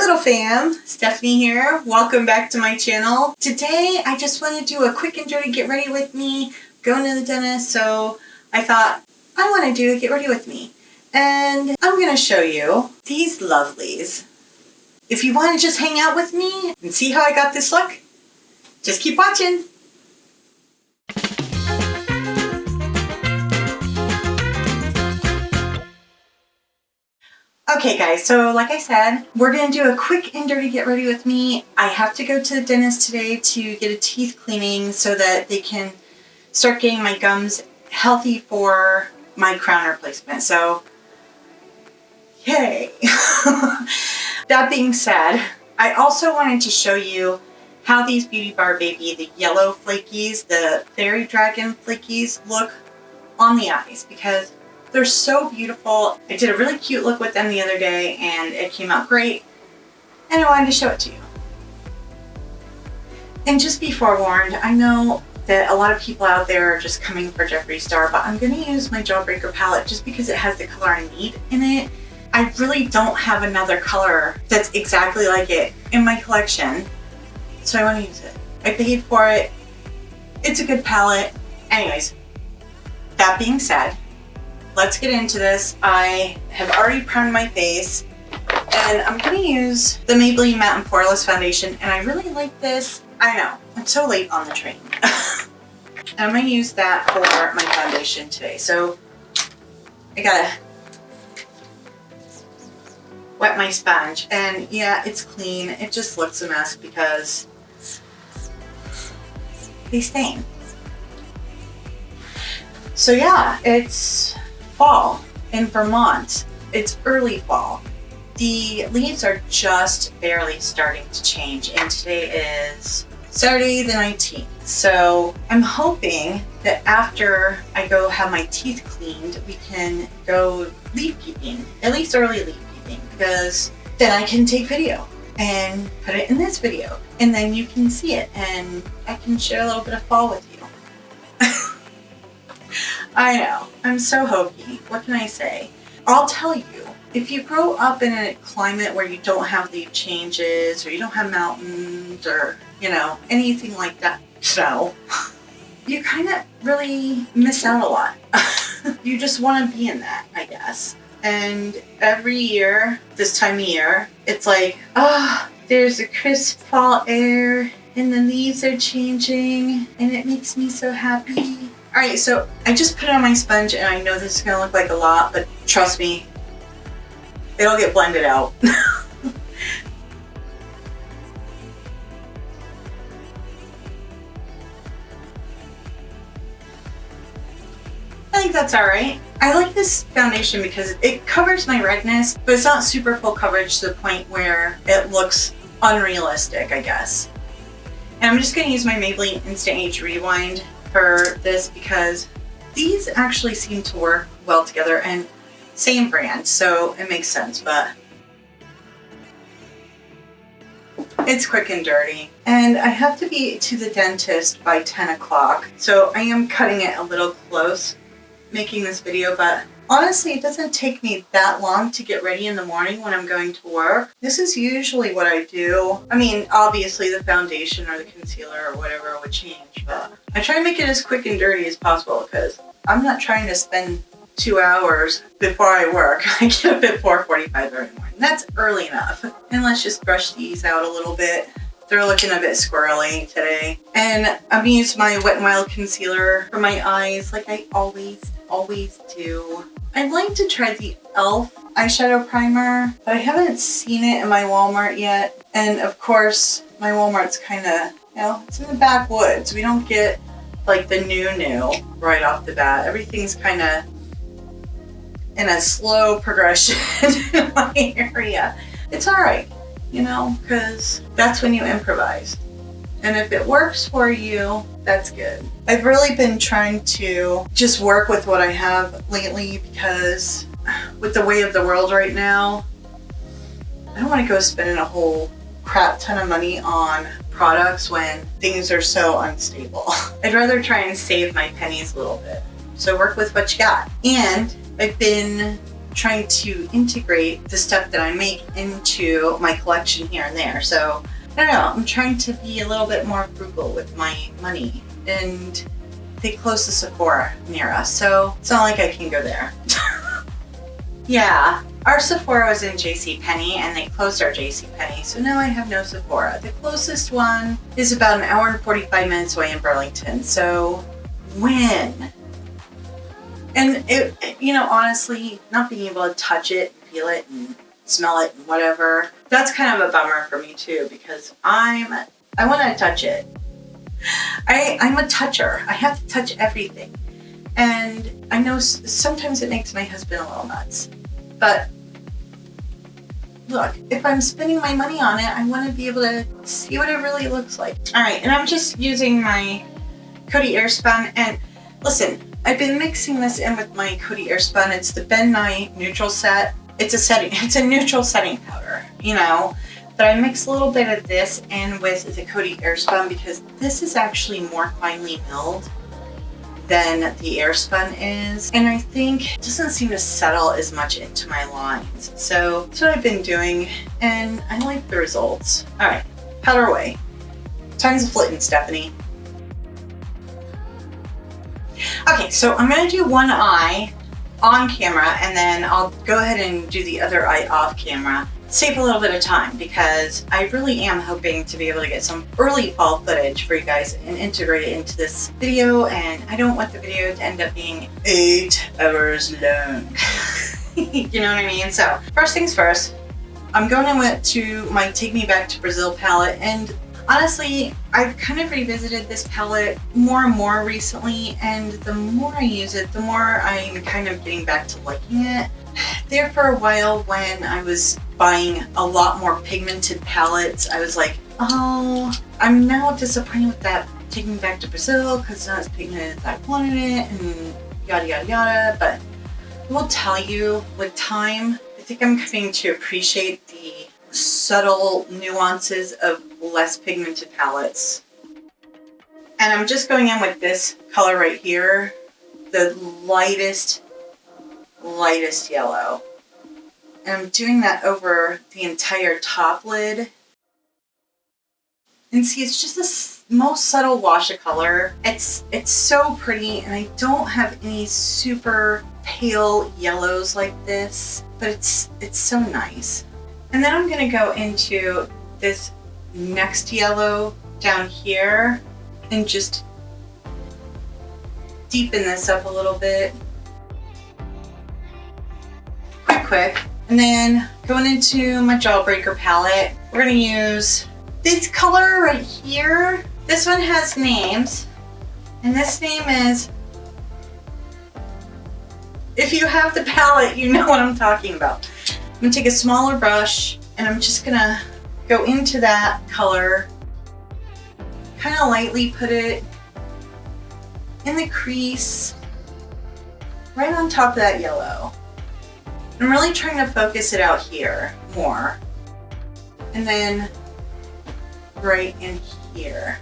little fam, Stephanie here. Welcome back to my channel. Today I just want to do a quick and dirty get ready with me. Going to the dentist, so I thought I want to do a get ready with me. And I'm going to show you these lovelies. If you want to just hang out with me and see how I got this look, just keep watching. Okay guys, so like I said, we're going to do a quick and dirty get ready with me. I have to go to the dentist today to get a teeth cleaning so that they can start getting my gums healthy for my crown replacement. So, yay! That being said, I also wanted to show you how these Beauty Bar Baby, the yellow Flakies, the Fairy Dragon Flakies look on the eyes because they're so beautiful. I did a really cute look with them the other day and it came out great and I wanted to show it to you. And just be forewarned, I know that a lot of people out there are just coming for Jeffree Star, but I'm going to use my Jawbreaker palette just because it has the color I need in it. I really don't have another color that's exactly like it in my collection, so I want to use it. I paid for it. It's a good palette. Anyways, that being said, let's get into this. I have already primed my face and I'm going to use the Maybelline Matte and Poreless Foundation, and I really like this. I know, I'm so late on the train. I'm going to use that for my foundation today. So I gotta wet my sponge, and yeah, it's clean. It just looks a mess because they stain. So yeah, it's fall in Vermont. It's early fall. The leaves are just barely starting to change, and today is Saturday the 19th. So I'm hoping that after I go have my teeth cleaned, we can go leaf peeping, at least early leaf peeping, because then I can take video and put it in this video, and then you can see it and I can share a little bit of fall with you. I know, I'm so hokey. What can I say? I'll tell you, if you grow up in a climate where you don't have leaf changes, or you don't have mountains, or, you know, anything like that, snow, you kind of really miss out a lot. You just want to be in that, I guess. And every year, this time of year, it's like, oh, there's a crisp fall air, and the leaves are changing, and it makes me so happy. Alright, so I just put it on my sponge, and I know this is going to look like a lot, but trust me, it'll get blended out. I think that's alright. I like this foundation because it covers my redness, but it's not super full coverage to the point where it looks unrealistic, I guess. And I'm just going to use my Maybelline Instant Age Rewind for this because these actually seem to work well together, and same brand, so it makes sense, but it's quick and dirty. And I have to be to the dentist by 10 o'clock, so I am cutting it a little close making this video, but honestly it doesn't take me that long to get ready in the morning when I'm going to work. This is usually what I do. I mean, obviously the foundation or the concealer or whatever would change, but I try to make it as quick and dirty as possible because I'm not trying to spend 2 hours before I work. I get up at 4:45 every morning. That's early enough. And let's just brush these out a little bit. They're looking a bit squirrely today. And I'm gonna use my Wet n Wild concealer for my eyes like I always do. I'd like to try the e.l.f. eyeshadow primer, but I haven't seen it in my Walmart yet. And of course, my Walmart's kind of, you know, it's in the backwoods. We don't get like the new right off the bat. Everything's kind of in a slow progression in my area. It's all right, you know, because that's when you improvise. And if it works for you, that's good. I've really been trying to just work with what I have lately because with the way of the world right now, I don't want to go spending a whole crap ton of money on products when things are so unstable. I'd rather try and save my pennies a little bit. So work with what you got. And I've been trying to integrate the stuff that I make into my collection here and there. So I don't know, I'm trying to be a little bit more frugal with my money, and they closed the Sephora near us, so it's not like I can go there. Yeah, our Sephora was in JCPenney and they closed our JCPenney, so now I have no Sephora. The closest one is about 1 hour and 45 minutes away in Burlington, so when? And it, you know, honestly, not being able to touch it, feel it, and smell it, and whatever, that's kind of a bummer for me too, because I want to touch it. I'm a toucher. I have to touch everything. And I know sometimes it makes my husband a little nuts. But look, if I'm spending my money on it, I want to be able to see what it really looks like. All right, and I'm just using my Coty Airspun. And listen, I've been mixing this in with my Coty Airspun. It's the Ben Nye neutral set. It's a neutral setting powder, you know. But I mix a little bit of this in with the Coty Airspun because this is actually more finely milled than the Airspun is. And I think it doesn't seem to settle as much into my lines. So that's what I've been doing, and I like the results. All right, powder away. Tons of flitting, Stephanie. Okay, so I'm gonna do one eye on camera, and then I'll go ahead and do the other eye off camera. Save a little bit of time because I really am hoping to be able to get some early fall footage for you guys and integrate it into this video, and I don't want the video to end up being 8 hours long. You know what I mean? So first things first, I'm going to my Take Me Back to Brazil palette, and honestly, I've kind of revisited this palette more and more recently, and the more I use it, the more I'm kind of getting back to liking it. There for a while when I was buying a lot more pigmented palettes, I was like, oh, I'm now disappointed with that Take Me Back to Brazil because it's not as pigmented as I wanted it, and yada yada yada. But I will tell you, with time, I think I'm coming to appreciate the subtle nuances of less pigmented palettes. And I'm just going in with this color right here, the lightest yellow. And I'm doing that over the entire top lid. And see, it's just the most subtle wash of color. It's so pretty, and I don't have any super pale yellows like this, but it's so nice. And then I'm gonna go into this next yellow down here and just deepen this up a little bit. Quick. And then going into my Jawbreaker palette, we're gonna use this color right here. This one has names, and this name is, if you have the palette, you know what I'm talking about. I'm gonna take a smaller brush, and I'm just gonna go into that color, kind of lightly put it in the crease, right on top of that yellow. I'm really trying to focus it out here more. And then right in here.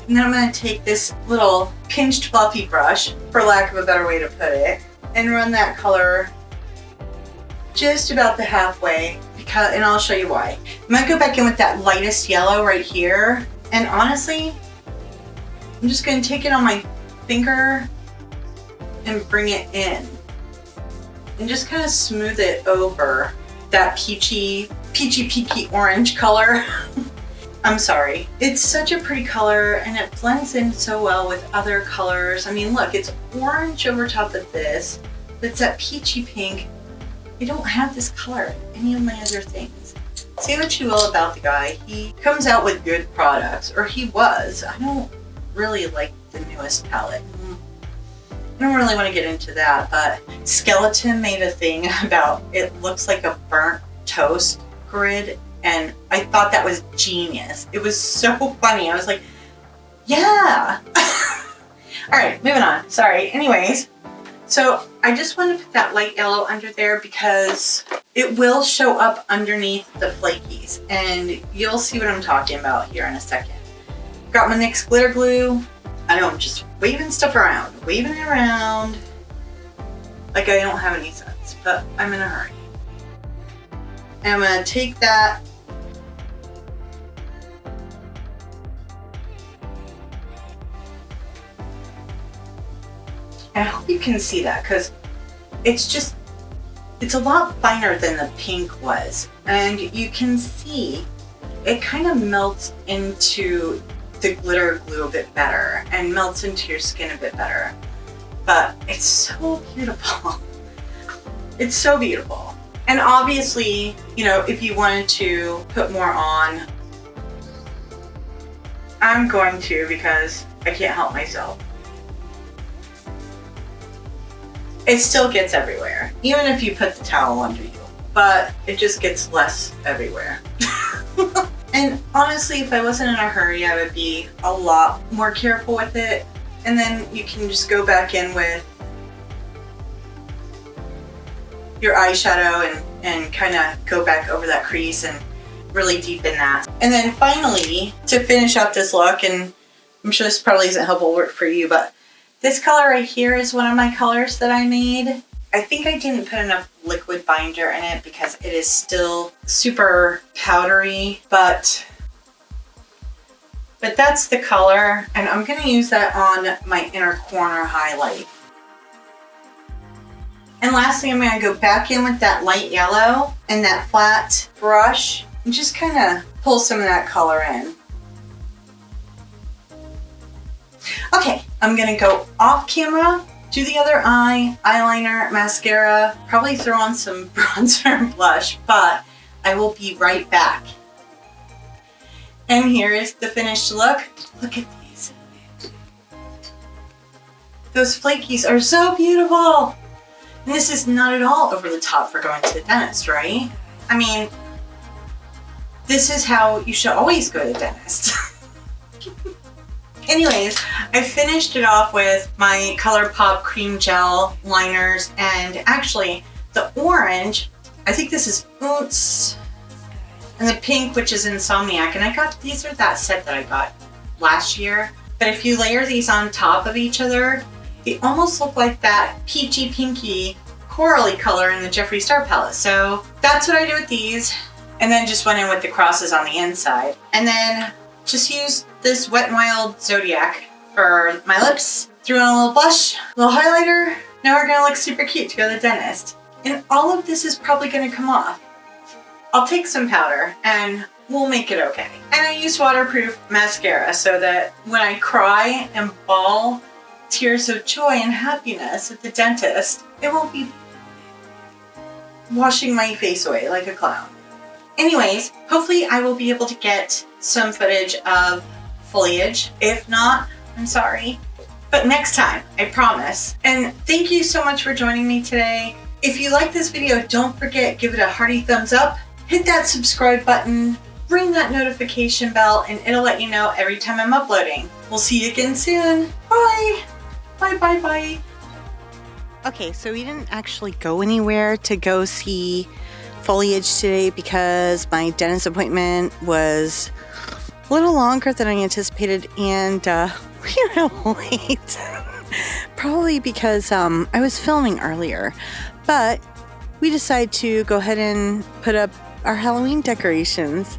And then I'm going to take this little pinched fluffy brush, for lack of a better way to put it, and run that color just about the halfway, and I'll show you why. I'm going to go back in with that lightest yellow right here, and honestly, I'm just going to take it on my finger and bring it in. And just kind of smooth it over that peachy orange color. I'm sorry. It's such a pretty color, and it blends in so well with other colors. I mean, look, it's orange over top of this, but it's that peachy pink. I don't have this color in any of my other things. Say what you will about the guy. He comes out with good products, or he was. I don't really like the newest palette. I don't really want to get into that, but Skeleton made a thing about it looks like a burnt toast grid, and I thought that was genius. It was so funny. I was like, yeah. All right, moving on. Sorry. Anyways, so I just want to put that light yellow under there because it will show up underneath the Flakies, and you'll see what I'm talking about here in a second. Got my NYX glitter glue. I know, I'm just waving stuff around, waving it around like I don't have any sense. but I'm in a hurry. And I'm gonna take that I hope you can see that because it's a lot finer than the pink was. And you can see it kind of melts into the glitter glue a bit better and melts into your skin a bit better. But it's so beautiful. It's so beautiful. And obviously, you know, if you wanted to put more on, I'm going to because I can't help myself. It still gets everywhere, even if you put the towel under you, but it just gets less everywhere. And honestly, if I wasn't in a hurry, I would be a lot more careful with it. And then you can just go back in with your eyeshadow and kind of go back over that crease and really deepen that. And then finally, to finish up this look, and I'm sure this probably isn't helpful work for you, but this color right here is one of my colors that I made. I think I didn't put enough liquid binder in it because it is still super powdery, but that's the color, and I'm gonna use that on my inner corner highlight. And lastly, I'm gonna go back in with that light yellow and that flat brush and just kind of pull some of that color in. Okay, I'm gonna go off camera, do the other eye, eyeliner, mascara, probably throw on some bronzer and blush, but I will be right back. And here is the finished look. Look at these. Those flakies are so beautiful. And this is not at all over the top for going to the dentist, right? I mean, this is how you should always go to the dentist. Anyways, I finished it off with my ColourPop cream gel liners, and actually the orange, I think this is Oots, and the pink, which is Insomniac, and I got, these are that set that I got last year. But if you layer these on top of each other, they almost look like that peachy pinky corally color in the Jeffree Star palette. So that's what I did with these, and then just went in with the crosses on the inside. And then just used this Wet n Wild Zodiac for my lips, threw on a little blush, a little highlighter. Now we're gonna look super cute to go to the dentist. And all of this is probably gonna come off. I'll take some powder and we'll make it okay. And I used waterproof mascara so that when I cry and bawl tears of joy and happiness at the dentist, it won't be washing my face away like a clown. Anyways, hopefully I will be able to get some footage of foliage. If not, I'm sorry. But next time, I promise. And thank you so much for joining me today. If you like this video, don't forget, give it a hearty thumbs up, hit that subscribe button, ring that notification bell, and it'll let you know every time I'm uploading. We'll see you again soon. Bye. Bye, bye, bye. Okay, so we didn't actually go anywhere to go see foliage today because my dentist appointment was a little longer than I anticipated, and we were late. Probably because I was filming earlier, but we decided to go ahead and put up our Halloween decorations,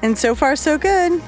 and so far so good.